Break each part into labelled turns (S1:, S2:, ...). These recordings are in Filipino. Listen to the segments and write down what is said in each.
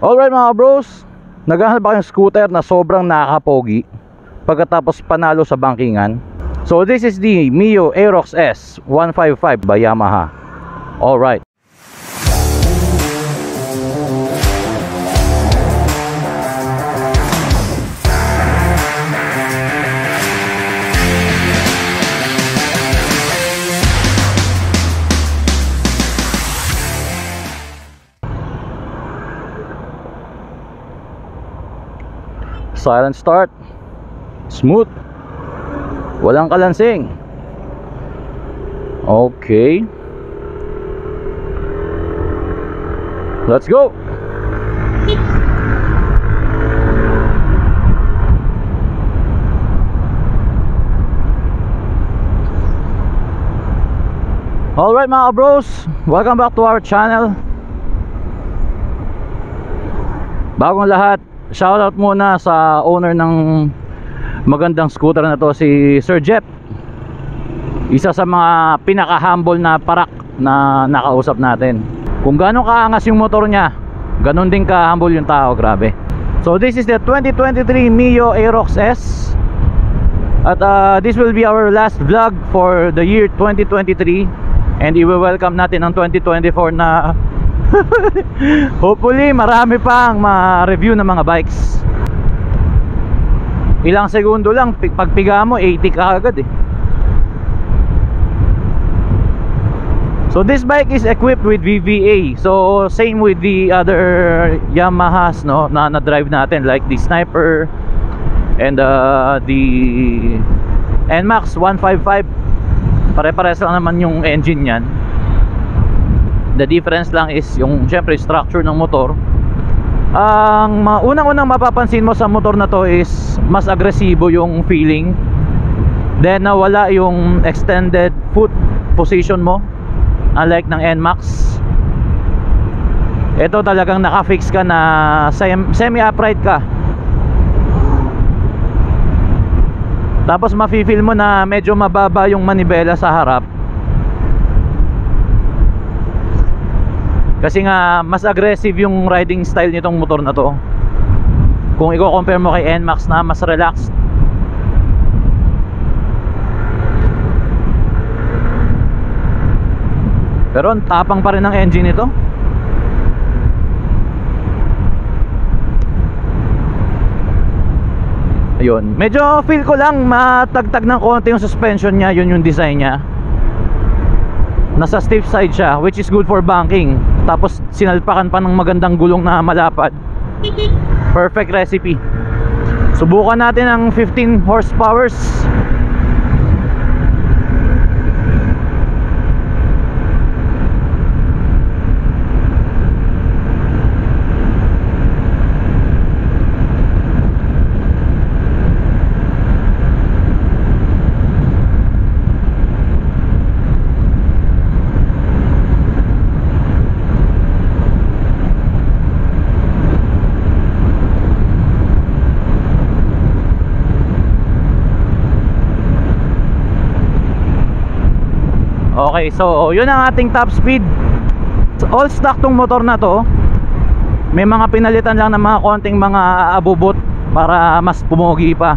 S1: Alright mga bros, naghahanap ako ng scooter na sobrang nakakapogi pagkatapos panalo sa bankingan. So this is the Mio Aerox S 155 by Yamaha. Alright. Silent start, smooth, walang kalansing. Okay, let's go. Alright mga bros, welcome back to our channel. Bagong lahat, shoutout muna sa owner ng magandang scooter na to, si Sir Jeff. Isa sa mga pinaka-humble na parak na nakausap natin. Kung gaano kaangas yung motor niya, ganon din ka-humble yung tao, grabe. So this is the 2023 Mio Aerox S. At this will be our last vlog for the year 2023. And i-welcome natin ang 2024 na hopefully marami pang ma-review ng mga bikes. Ilang segundo lang, pagpiga mo 80 ka agad eh. So this bike is equipped with VVA. So same with the other Yamahas, no, na na-drive natin, like the Sniper and the NMAX 155. Pare-pares lang naman yung engine yan. The difference lang is yung syempre structure ng motor. Ang unang-unang mapapansin mo sa motor na to is mas agresibo yung feeling. Then nawala yung extended foot position mo, unlike ng NMAX. Ito talagang naka-fix ka na semi-upright ka. Tapos mafe-feel mo na medyo mababa yung manibela sa harap. Kasi nga mas aggressive yung riding style nitong motor na to. Kung i-compare mo kay NMAX na mas relaxed. Pero ang tapang pa rin ng engine nito. Ayun, medyo feel ko lang matagtag ng konti yung suspension niya. Yun yung design niya. Nasa stiff side siya, which is good for banking. Tapos sinalpakan pa ng magandang gulong na malapad. Perfect recipe. Subukan natin ang 15 horsepower. Okay, so yun ang ating top speed. All stock tong motor na to. May mga pinalitan lang ng mga konting mga abubot para mas pumogi pa.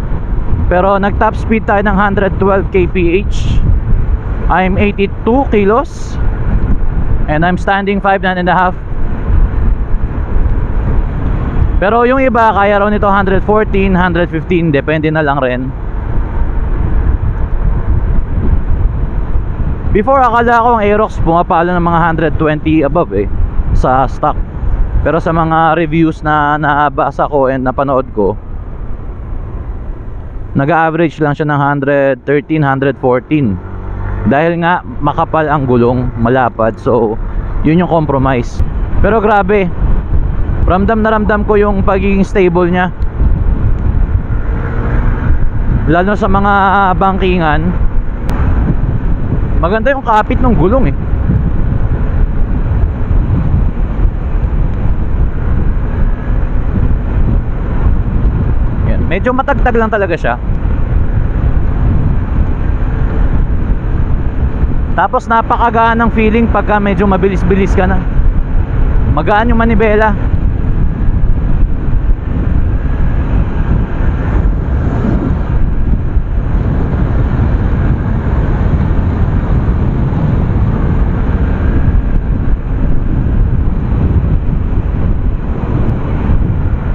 S1: Pero nag top speed tayo ng 112 kph. I'm 82 kilos and I'm standing 5'9.5". Pero yung iba kaya raw nito 114, 115, depende na lang rin. Before akala ko ang Aerox pumapalo ng mga 120 above eh sa stock. Pero sa mga reviews na nabasa ko and napanood ko, nag-average lang siya ng 113, 114. Dahil nga makapal ang gulong, malapad. So yun yung compromise. Pero grabe, ramdam na ramdam ko yung pagiging stable niya. Lalo sa mga bankingan. Maganda yung kapit ng gulong eh. Yan, medyo matagtag lang talaga siya. Tapos napakagaan ng feeling pagka medyo mabilis-bilis ka na. Magaan yung manibela.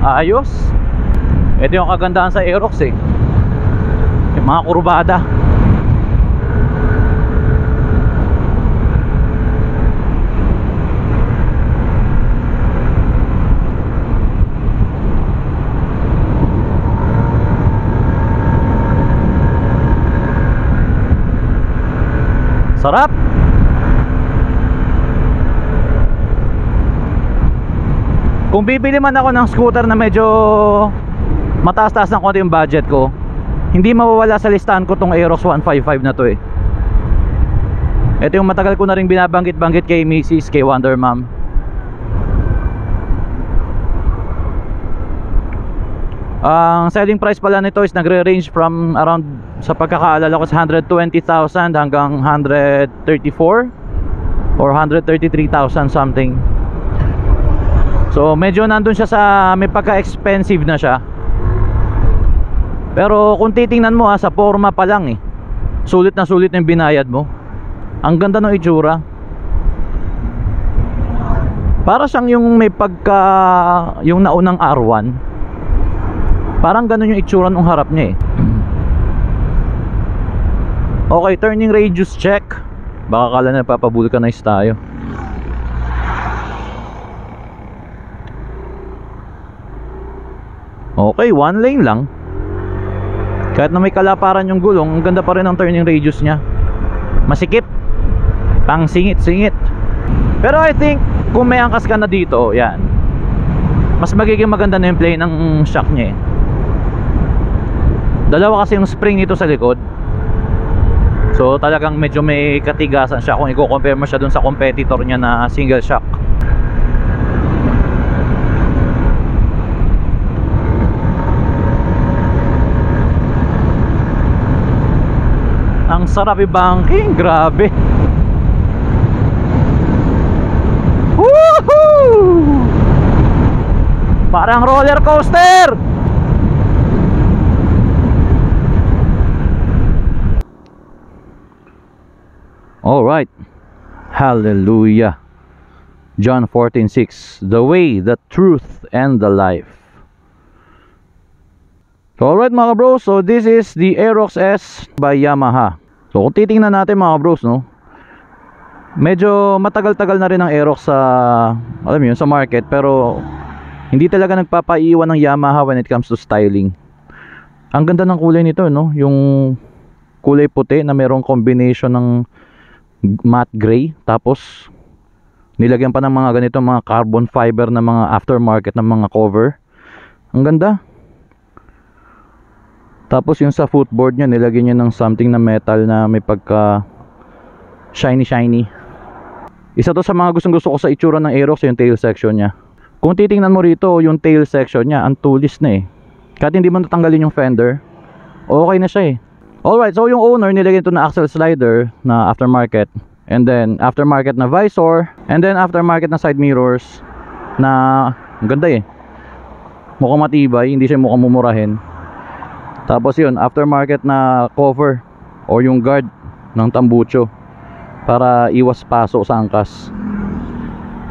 S1: Ayos. Ito yung kagandahan sa Aerox eh, yung mga kurbada. Sarap. Kung bibili man ako ng scooter na medyo mataas-taas ng konti yung budget ko, hindi mawawala sa listahan ko tong Aerox 155 na to eh. Ito yung matagal ko na rin binabanggit-banggit kay Mrs. kay Wonder Mom. Ang selling price pala nito is nagre-range from around, sa pagkakaalala ko, sa 120,000 hanggang 134 or 133,000 something. So medyo nandun siya sa may pagka-expensive na siya. Pero kung titingnan mo sa forma pa lang eh, sulit na sulit yung binayad mo. Ang ganda ng itsura. Para siyang yung may pagka, yung naunang R1. Parang ganun yung itsura ng harap niya eh. Okay, turning radius check. Baka kala na papavulcanize tayo. Okay, one lane lang. Kahit na may kalaparan yung gulong, ang ganda pa rin ang turning radius niya. Masikip, pang singit-singit. Pero I think kung may angkas ka na dito, yan, mas magiging maganda na yung play ng shock niya eh. Dalawa kasi yung spring nito sa likod. So talagang medyo may katigasan siya kung i-compare mo siya dun sa competitor niya na single shock. Ang sarap i-banking, grabe. Woohoo! Parang roller coaster. All right. Hallelujah. John 14:6. The way, the truth, and the life. So alright mga bros, so this is the Aerox S by Yamaha. So kung titingnan natin mga bros, no, medyo matagal-tagal na rin ang Aerox sa, alam mo yun, sa market. Pero hindi talaga nagpapaiwan ng Yamaha when it comes to styling. Ang ganda ng kulay nito, no, yung kulay puti na merong combination ng matte gray, tapos nilagyan pa ng mga ganito, mga carbon fiber na mga aftermarket na mga cover. Ang ganda. Tapos yung sa footboard niya, nilagyan niya ng something na metal na may pagka shiny. Isa to sa mga gustong-gusto ko sa itsura ng Aerox, yung tail section niya. Kung titingnan mo rito, yung tail section niya, ang tulis na eh. Kahit hindi mo natanggalin yung fender, okay na siya eh. Alright, so yung owner, nilagyan ito na axle slider na aftermarket. And then aftermarket na visor. And then aftermarket na side mirrors na ang ganda eh. Mukhang matibay, hindi siya mukhang mumurahin. Tapos yun, aftermarket na cover o yung guard ng tambucho para iwas paso sa angkas.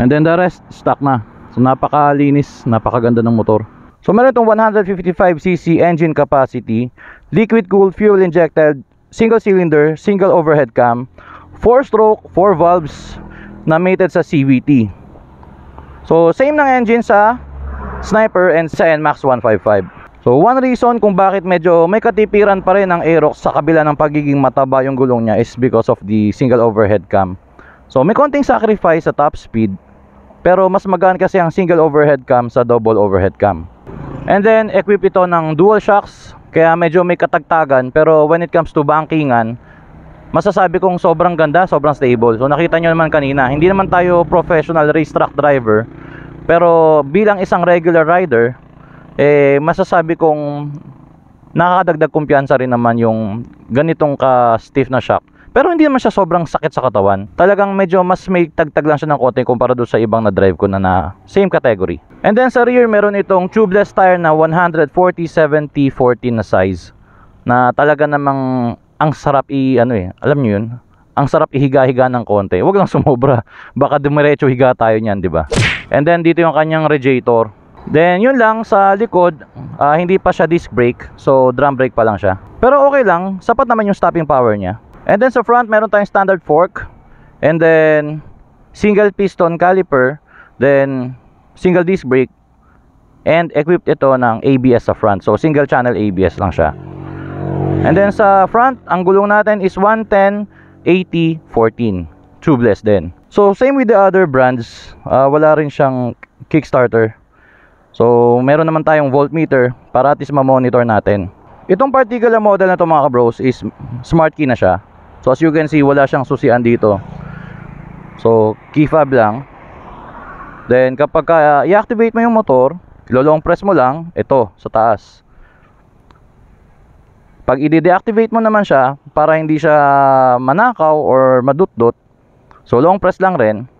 S1: And then the rest, stock na. So napakalinis, napakaganda ng motor. So meron itong 155cc engine capacity, liquid cooled fuel injected, single cylinder, single overhead cam, 4-stroke, 4 valves na mated sa CVT. So same ng engine sa Sniper and sa NMAX 155. So one reason kung bakit medyo may katipiran pa rin ang Aerox sa kabila ng pagiging mataba yung gulong niya is because of the single overhead cam. So may konting sacrifice sa top speed, pero mas magaan kasi ang single overhead cam sa double overhead cam. And then equip ito ng dual shocks, kaya medyo may katagtagan, pero when it comes to bankingan, masasabi kong sobrang ganda, sobrang stable. So nakita nyo naman kanina, hindi naman tayo professional racetrack driver, pero bilang isang regular rider, masasabi kong nakakadagdag kumpiyansa rin naman yung ganitong ka-stiff na shock. Pero hindi naman siya sobrang sakit sa katawan. Talagang medyo mas may tagtag lang siya ng konti kumpara doon sa ibang na drive ko na same category. And then sa rear, meron itong tubeless tire na 140/70/14 na size. Na talaga namang ang sarap alam nyo yun? Ang sarap ihiga-higa ng konti. Huwag lang sumobra. Baka dumiretso higa tayo niyan, di ba? And then dito yung kanyang radiator. Then yun lang, sa likod hindi pa siya disc brake, so drum brake pa lang siya. Pero okay lang, sapat naman yung stopping power niya. And then sa front meron tayong standard fork, and then single piston caliper, then single disc brake, and equipped ito ng ABS sa front. So single channel ABS lang siya. And then sa front, ang gulong natin is 110/80/14 tubeless din. So same with the other brands, wala rin siyang kickstarter. So meron naman tayong voltmeter para at least ma-monitor natin. Itong particular model na to mga kabros is smart key na siya. So as you can see, wala siyang susian dito. So key fob lang. Then kapag i-activate mo yung motor, long press mo lang ito sa taas. Pag i-deactivate mo naman siya, para hindi siya manakaw or madutdot, so long press lang rin,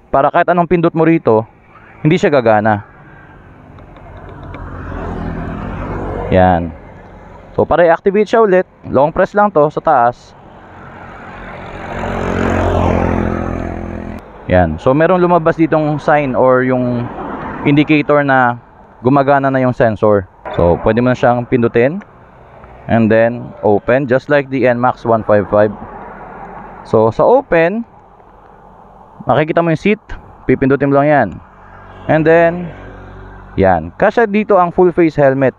S1: para kahit anong pindot mo rito, hindi siya gagana. Yan. So para i-activate siya ulit, long press lang to sa taas. Yan. So merong lumabas ditong sign or yung indicator na gumagana na yung sensor. So pwede mo na siyang pindutin. And then open, just like the NMAX 155. So sa open, makikita mo yung seat, pipindutin mo lang yan. And then yan, kasya dito ang full face helmet.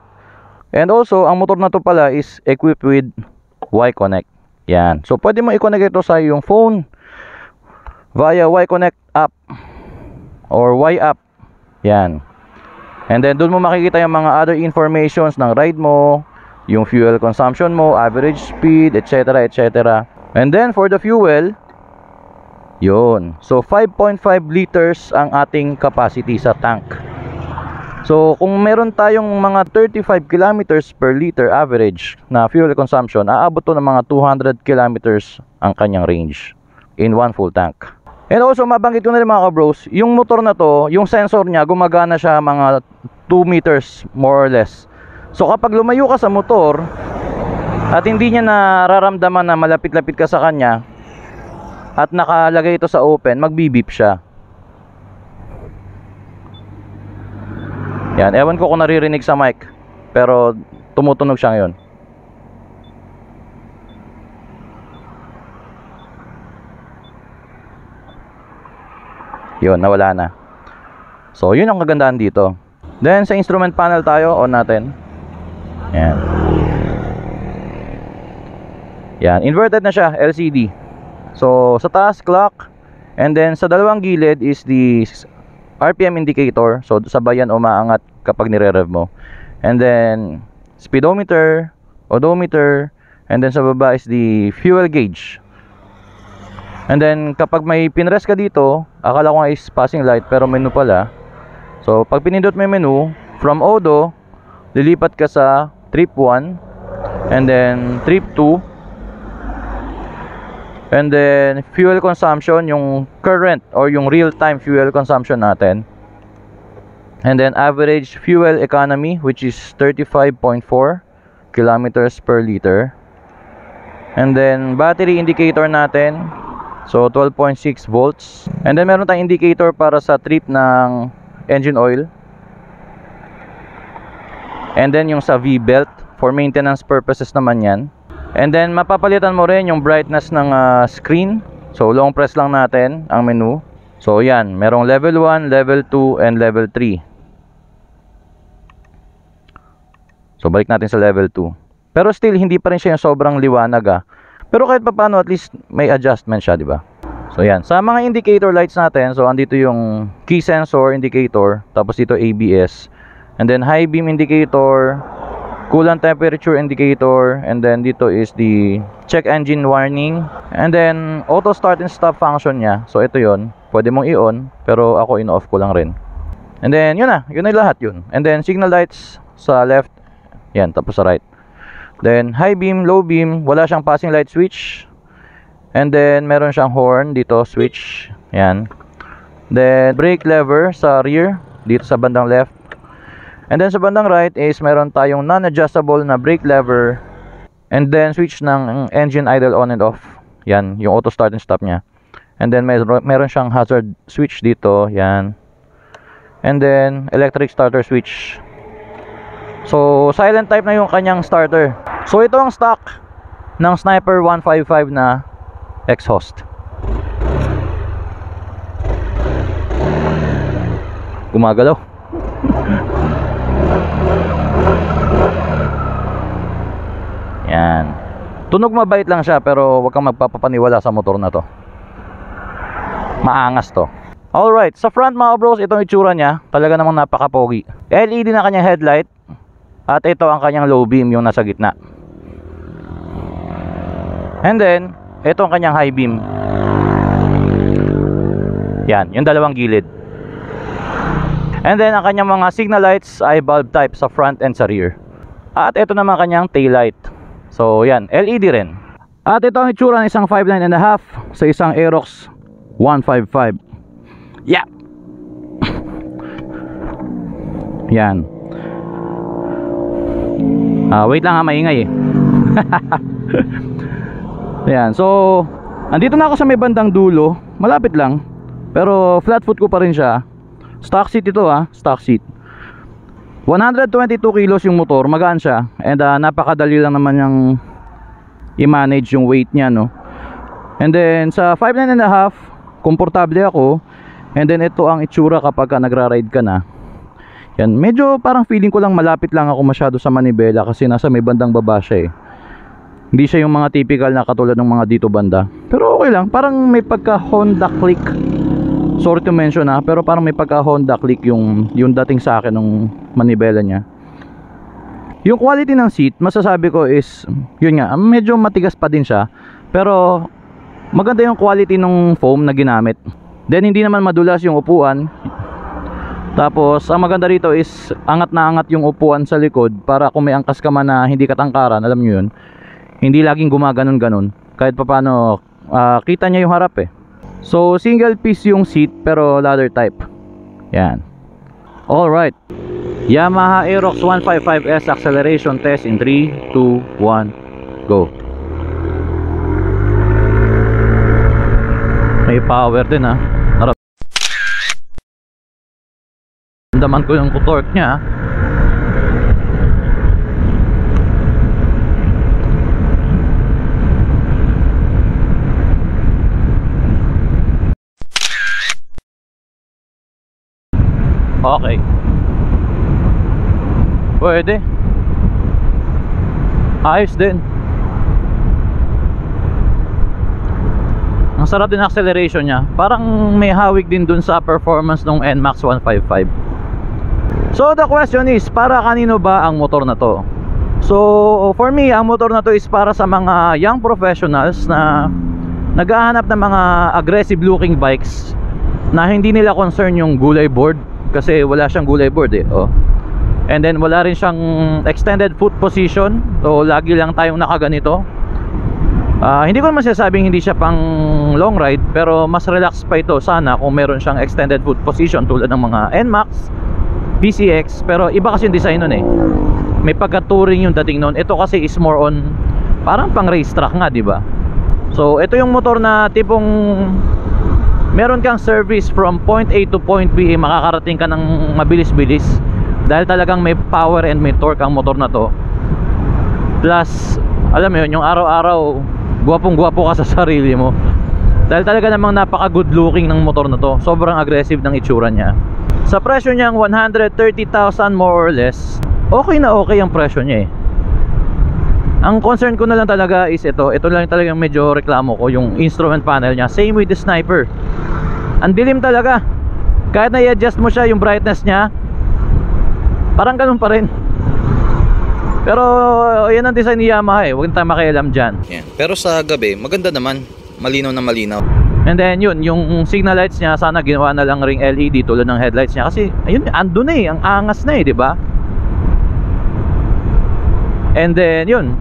S1: And also ang motor na to pala is equipped with Y-Connect. Yan, so pwede mo i-connect ito sa iyong phone via Y-Connect app or Y-App. Yan. And then doon mo makikita yung mga other informations ng ride mo, yung fuel consumption mo, average speed, etc, etc. And then for the fuel, yun, so 5.5 liters ang ating capacity sa tank. So kung meron tayong mga 35 kilometers per liter average na fuel consumption, aabot to ng mga 200 kilometers ang kanyang range in one full tank. And also mabanggit ko na rin mga kabros, yung motor na to, yung sensor niya gumagana siya mga 2 meters more or less. So kapag lumayo ka sa motor at hindi niya nararamdaman na malapit-lapit ka sa kanya at nakalagay ito sa open, magbi-beep siya. Yan, ewan ko kung naririnig sa mic, pero tumutunog siya ngayon. Yun, nawala na. So yun ang kagandahan dito. Then sa instrument panel tayo, on natin. Yan. Yan, inverted na siya, LCD. So sa taas clock, and then sa dalawang gilid is the RPM indicator. So sabayan umaangat kapag nire-rev mo. And then speedometer, odometer, and then sa baba is the fuel gauge. And then kapag may pinrest ka dito, akala ko nga is passing light pero menu pala. So pag pinindot mo yung menu, from Odo, lilipat ka sa trip 1, and then trip 2, and then fuel consumption, yung current or yung real-time fuel consumption natin. And then average fuel economy, which is 35.4 kilometers per liter. And then battery indicator natin, so 12.6 volts. And then meron tayong indicator para sa trip ng engine oil. And then yung sa V-belt, for maintenance purposes naman yan. And then mapapalitan mo rin yung brightness ng screen. So long press lang natin ang menu. So yan, merong level 1, level 2, and level 3. So balik natin sa level 2. Pero still hindi pa rin siya yung sobrang liwanag Pero kahit pa paano, at least may adjustment siya, di ba? So yan, sa mga indicator lights natin, so andito yung key sensor indicator, tapos dito ABS, and then high beam indicator, coolant temperature indicator, and then dito is the check engine warning, and then auto start and stop function niya. So ito yon, pwede mong i-on, pero ako in-off ko lang rin. And then yun na lahat yun. And then signal lights sa left, yan, tapos sa right. Then high beam, low beam, wala siyang passing light switch. And then meron siyang horn dito, switch, yan. Then brake lever sa rear, dito sa bandang left. And then sa bandang right is meron tayong non-adjustable na brake lever. And then switch ng engine idle on and off. Yan, yung auto start and stop niya. And then meron siyang hazard switch dito, yan. and then electric starter switch. So silent type na yung kanyang starter. So ito ang stock ng Sniper 155 na exhaust. Gumagalaw. Yan. Tunog mabait lang siya, pero wag kang magpapapaniwala sa motor na to. Maangas to. Alright, sa front mga bros, itong itsura niya. Talaga namang napaka-pogi. LED na kanyang headlight. At ito ang kanyang low beam, yung nasa gitna. And then, ito ang kanyang high beam. Yan, yung dalawang gilid. And then, ang kanyang mga signal lights ay bulb type sa front and sa rear. At ito naman kanyang tail light. So, yan, LED rin. At ito ang itsura ng isang 5.9.5 sa isang Aerox 155. Yeah. Yan. Wait lang ha, maingay eh. Yan, so andito na ako sa may bandang dulo. Malapit lang, pero flat foot ko pa rin siya. Stock seat ito ha, stock seat. 122 kilos yung motor, magaan siya. And napakadali lang naman yung i-manage yung weight niya, no. And then sa 5.9.5, komportable ako. And then ito ang itsura kapag nagra-ride ka na. Yan, medyo parang feeling ko lang malapit lang ako masyado sa manibela kasi nasa may bandang baba siya eh. Hindi siya yung mga typical na katulad ng mga dito banda. Pero okay lang, parang may pagka Honda Click. Sorry to mention ha, pero parang may pagka Honda Click yung dating sa akin ng manibela niya. Yung quality ng seat, masasabi ko is, yun nga, medyo matigas pa din siya. Pero maganda yung quality ng foam na ginamit. Then hindi naman madulas yung upuan. Tapos ang maganda rito is angat na angat yung upuan sa likod, para kung may angkas ka man na hindi katangkaran, alam nyo yun, hindi laging gumaganon-ganon. Kahit paano kita niya yung harap eh. So single piece yung seat pero leather type. Yan. Alright, Yamaha Aerox 155S acceleration test in 3, 2, 1, go. May power din ha. Naramdaman ko yung torque niya. Okay. Pwede. Ayos din. Ang sarap din acceleration niya. Parang may hawig din dun sa performance ng NMAX 155. So the question is, para kanino ba ang motor na to? So for me, ang motor na to is para sa mga young professionals na naghahanap ng mga aggressive looking bikes na hindi nila concern yung gulay board, kasi wala siyang gulay board eh. And then wala rin siyang extended foot position, so lagi lang tayong nakaganito. Hindi ko naman sinasabing hindi siya pang long ride, pero mas relax pa ito sana kung meron siyang extended foot position tulad ng mga NMAX, PCX. Pero iba kasi yung design nun eh, may pagka-touring yung dating nun. Ito kasi is more on parang pang racetrack nga, di ba? So ito yung motor na tipong meron kang service from point A to point B, makakarating ka ng mabilis-bilis dahil talagang may power and may torque ang motor na to. Plus alam mo yun, yung araw-araw gwapong-gwapo ka sa sarili mo dahil talaga namang napaka good looking ng motor na to. Sobrang aggressive ng itsura niya. Sa presyo niyang 130,000 more or less, okay na okay ang presyo niya eh. Ang concern ko na lang talaga is ito lang talagang medyo reklamo ko, yung instrument panel niya. Same with the Sniper, ang dilim talaga. Kahit na i-adjust mo siya yung brightness niya, parang ganun pa rin. Pero yan ang design ni Yamaha eh, huwag tayong makialam dyan. Yeah. Pero sa gabi, maganda naman, malinaw na malinaw. And then yun, yung signal lights niya, sana ginawa na lang ring LED tulad ng headlights niya. Kasi ayun, ando na eh, ang angas na eh, di ba? And then yun,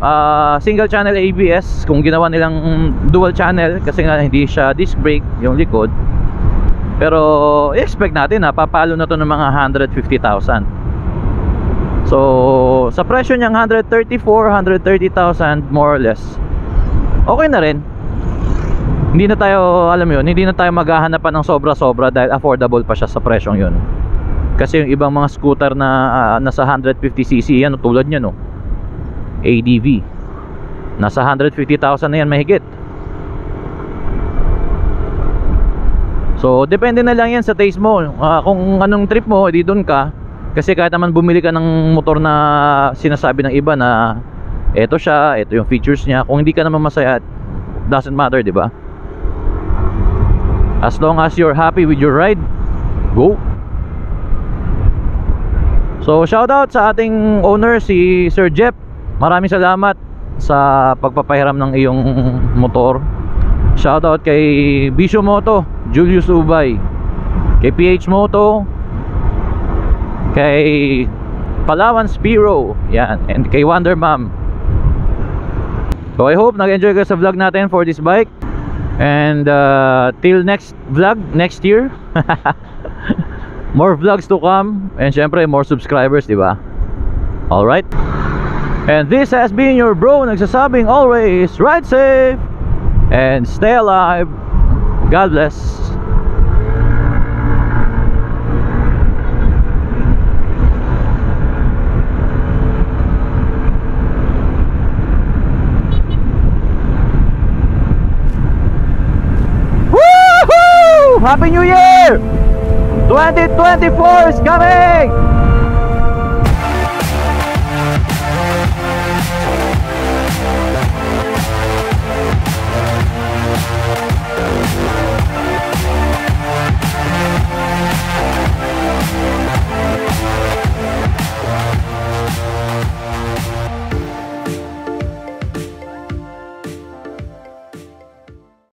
S1: single channel ABS, kung ginawa nilang dual channel, kasi nga hindi siya disc brake yung likod. Pero i-expect natin na papalo na to ng mga 150,000. So sa presyo niyang 130,000 more or less, okay na rin. Hindi na tayo, alam mo yun, hindi na tayo maghahanapan ng sobra-sobra dahil affordable pa siya sa presyong yun. Kasi yung ibang mga scooter na nasa 150cc yan, tulad nyo no, ADV, nasa 150,000 na yan mahigit. So depende na lang yan sa taste mo. Kung anong trip mo, edi doon ka. Kasi kahit naman bumili ka ng motor na sinasabi ng iba na eto siya, eto yung features niya, kung hindi ka naman masaya, doesn't matter, di ba? As long as you're happy with your ride, go. So shoutout sa ating owner, si Sir Jeff. Maraming salamat sa pagpapahiram ng iyong motor. Shoutout kay Bisyo Moto, Julius Ubay, kay PH Moto, kay Palawan Spiro, yan, and kay Wonder Mom. So I hope nag-enjoy ka sa vlog natin for this bike. And till next vlog, next year. More vlogs to come. And syempre more subscribers, diba? Alright. And this has been your bro nagsasabing always ride safe and stay alive. God bless. Woohoo! Happy New Year! 2024 is coming!